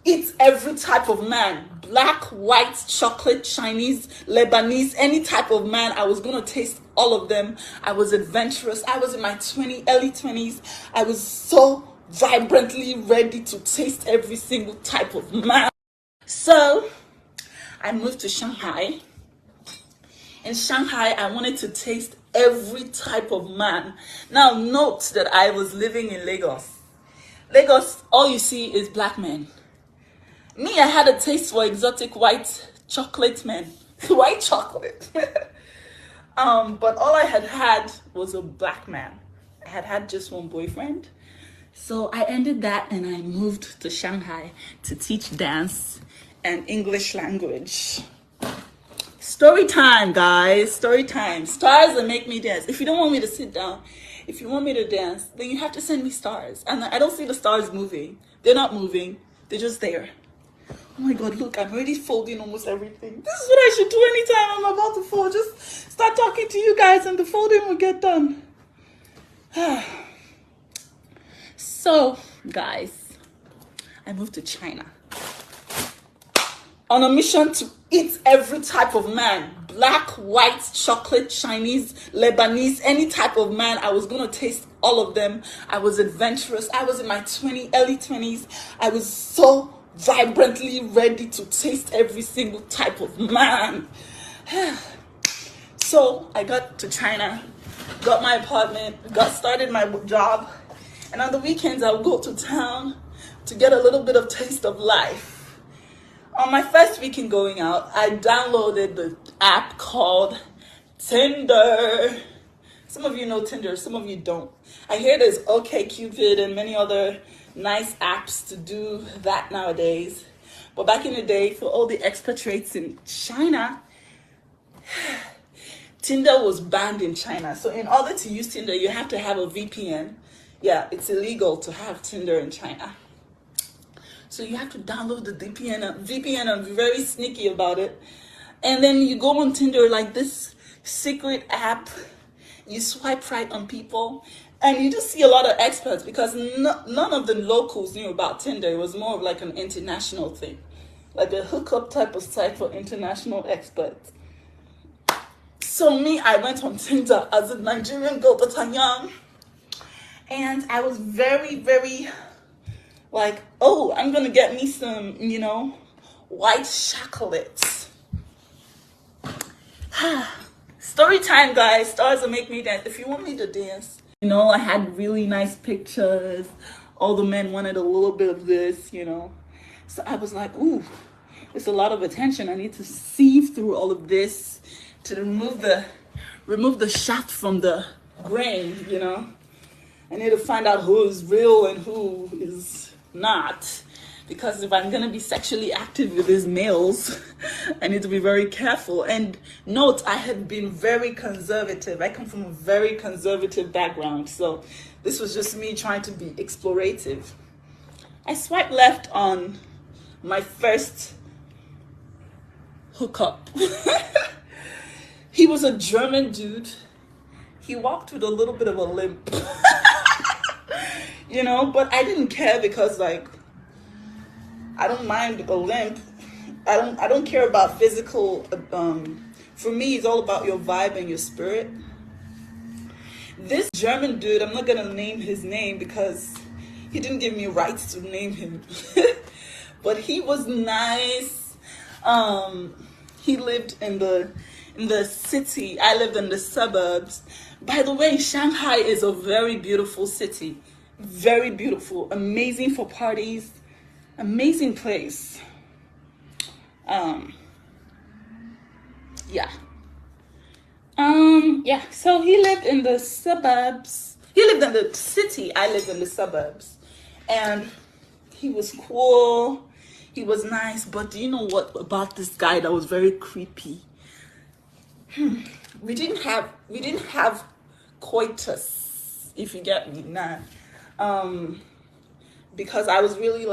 eat every type of man. Black, white, chocolate, Chinese, Lebanese, any type of man. I was going to taste all of them. I was adventurous. I was in my early 20s. I was so vibrantly ready to taste every single type of man. So I moved to Shanghai. In Shanghai, I wanted to taste every type of man. Now, note that I was living in Lagos. Lagos, all you see is black men. Me, I had a taste for exotic white chocolate men. White chocolate. But all I had was a black man. I had just one boyfriend. So I ended that and I moved to Shanghai to teach dance and English language. Story time, guys. Story time. Stars that make me dance. If you don't want me to sit down, if you want me to dance, then you have to send me stars. And I don't see the stars moving. They're not moving. They're just there. Oh my God, look, I'm already folding almost everything. This is what I should do anytime I'm about to fold. Just start talking to you guys and the folding will get done. So, guys, I moved to China on a mission to eat every type of man. Black, white, chocolate, Chinese, Lebanese, any type of man. I was going to taste all of them. I was adventurous. I was in my early 20s. I was so vibrantly ready to taste every single type of man. So I got to China, got my apartment, started my job, and on the weekends I would go to town to get a little bit of taste of life. On my first weekend going out, I downloaded the app called Tinder. Some of you know Tinder, some of you don't. I hear there's OkCupid and many other nice apps to do that nowadays. But back in the day, for all the expatriates in China, Tinder was banned in China. So in order to use Tinder, you have to have a VPN. Yeah, it's illegal to have Tinder in China. So you have to download the VPN and be very sneaky about it. And then you go on Tinder like this secret app. You swipe right on people. And you just see a lot of experts because none of the locals knew about Tinder. It was more of like an international thing. Like a hookup type of site for international experts. So me, I went on Tinder as a Nigerian girl that I am. And I was very, very like, oh, I'm going to get me some, white chocolate. Story time, guys. Stars that make me dance. If you want me to dance. I had really nice pictures. All the men wanted a little bit of this, So I was like, ooh, it's a lot of attention. I need to sieve through all of this to remove the shaft from the grain, I need to find out who is real and who is not. Because if I'm going to be sexually active with these males, I need to be very careful. And note, I had been very conservative. I come from a very conservative background. So this was just me trying to be explorative. I swiped left on my first hookup. He was a German dude. He walked with a little bit of a limp. But I didn't care because, I don't mind a limp. I don't care about physical. For me, it's all about your vibe and your spirit. This German dude, I'm not gonna name his name because he didn't give me rights to name him. But he was nice. He lived in the city. I lived in the suburbs. By the way, Shanghai is a very beautiful city. Very beautiful. Amazing for parties. Amazing place. So he lived in the suburbs. He lived in the city. I lived in the suburbs. And he was cool. He was nice. But do you know what about this guy that was very creepy? We didn't have coitus, if you get me. Because I was really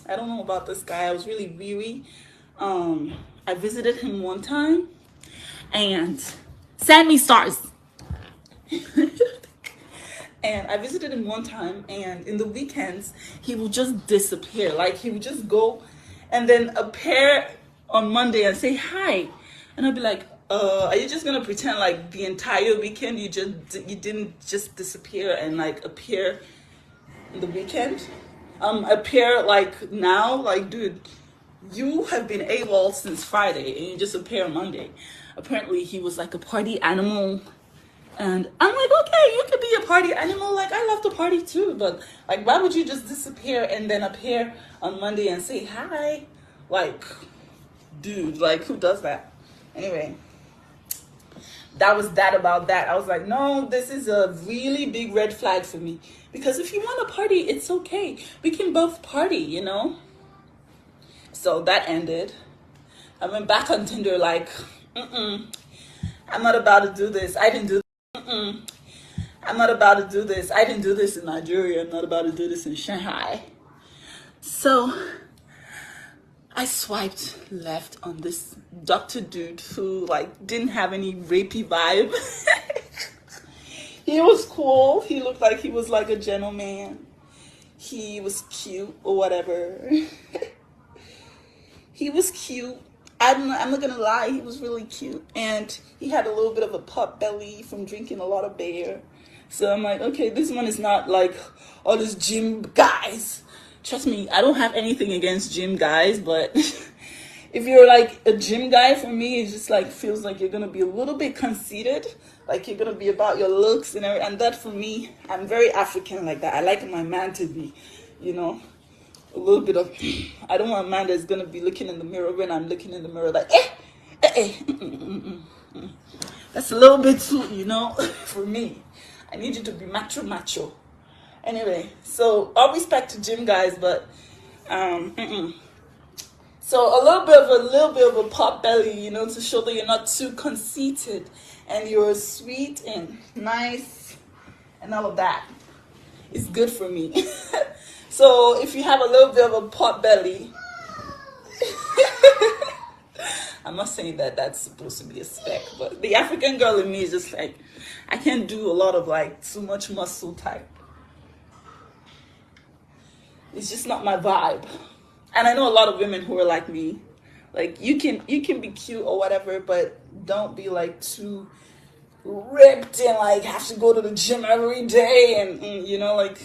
I don't know about this guy. I was really weary. I visited him one time and send me stars. And I visited him one time, and in the weekends, he would just disappear. Like, he would just go and then appear on Monday and say hi. And I'd be like, are you just gonna pretend like the entire weekend you didn't just disappear and like appear in the weekend? Appear like now? Like, dude, you have been AWOL since Friday and you just appear on Monday. Apparently, he was like a party animal. And I'm like, okay, you could be a party animal. Like, I love to party too. But, like, why would you just disappear and then appear on Monday and say hi? Like, dude, like, who does that? Anyway, that was that about that. I was like, no, this is a really big red flag for me. Because if you want to party, it's okay. We can both party, you know? So that ended. I went back on Tinder like, I'm not about to do this. I didn't do I'm not about to do this. I didn't do this in Nigeria. I'm not about to do this in Shanghai. So I swiped left on this doctor dude who like didn't have any rapey vibe. He was cool. He looked like he was like a gentleman. He was cute or whatever. He was cute. I'm not gonna lie, he was really cute. And he had a little bit of a pot belly from drinking a lot of beer. So I'm like, okay, this one is not like all these gym guys. Trust me, I don't have anything against gym guys, but if you're like a gym guy, for me, it just like feels like you're gonna be a little bit conceited. Like you're gonna be about your looks and everything. And that for me, I'm very African like that. I like my man to be, you know, a little bit of, I don't want a man that's gonna be looking in the mirror when I'm looking in the mirror like, That's a little bit too, you know, for me. I need you to be macho. Anyway, so all respect to gym guys, but so a little bit of a pot belly, you know, to show that you're not too conceited and you're sweet and nice and all of that is good for me. So if you have a little bit of a pot belly, I'm not saying that that's supposed to be a spec, but the African girl in me is just like, I can't do a lot of like too much muscle type. It's just not my vibe. And I know a lot of women who are like me. Like you can be cute or whatever, but don't be like too ripped and like have to go to the gym every day and you know, like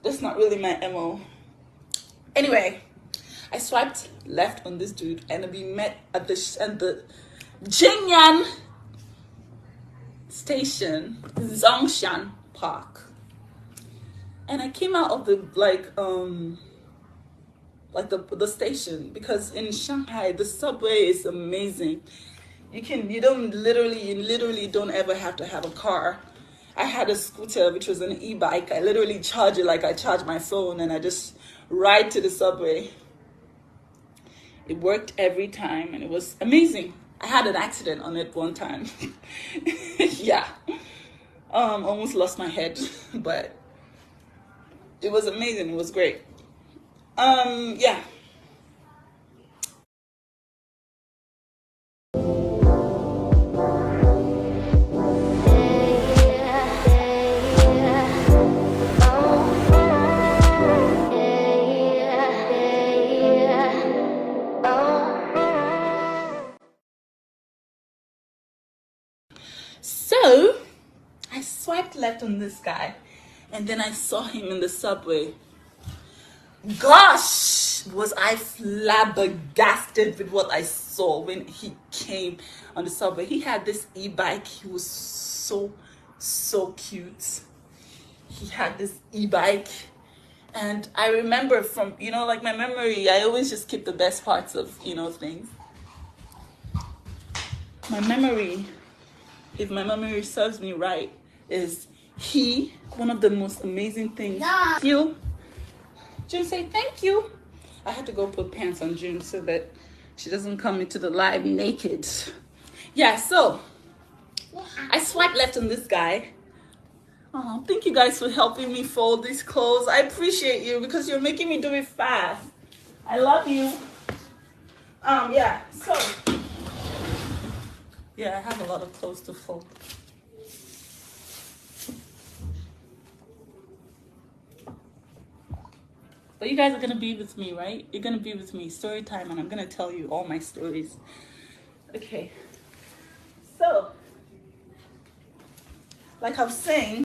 that's not really my MO. Anyway, I swiped left on this dude and we met at the Jingyan station, Zongshan Park. And I came out of the the station because in Shanghai the subway is amazing. You literally don't ever have to have a car. I had a scooter which was an e-bike. I literally charge it like I charge my phone and I just ride to the subway. It worked every time and it was amazing. I had an accident on it one time. Yeah. Almost lost my head, but it was amazing. It was great. Yeah. So I swiped left on this guy and then I saw him in the subway. Gosh, was I flabbergasted with what I saw when he came on the subway. He had this e-bike. He was so cute. He had this e-bike. And I remember from, you know, like my memory, I always just keep the best parts of, you know, things. My memory, if my memory serves me right, is one of the most amazing things. Yeah. You. June, say thank you. I had to go put pants on June so that she doesn't come into the live naked. Yeah, so I swiped left on this guy. Oh, thank you guys for helping me fold these clothes. I appreciate you because you're making me do it fast. I love you. Yeah, so yeah, I have a lot of clothes to fold. But you guys are gonna be with me, right? You're gonna be with me. Story time, and I'm gonna tell you all my stories. Okay. So, like I was saying,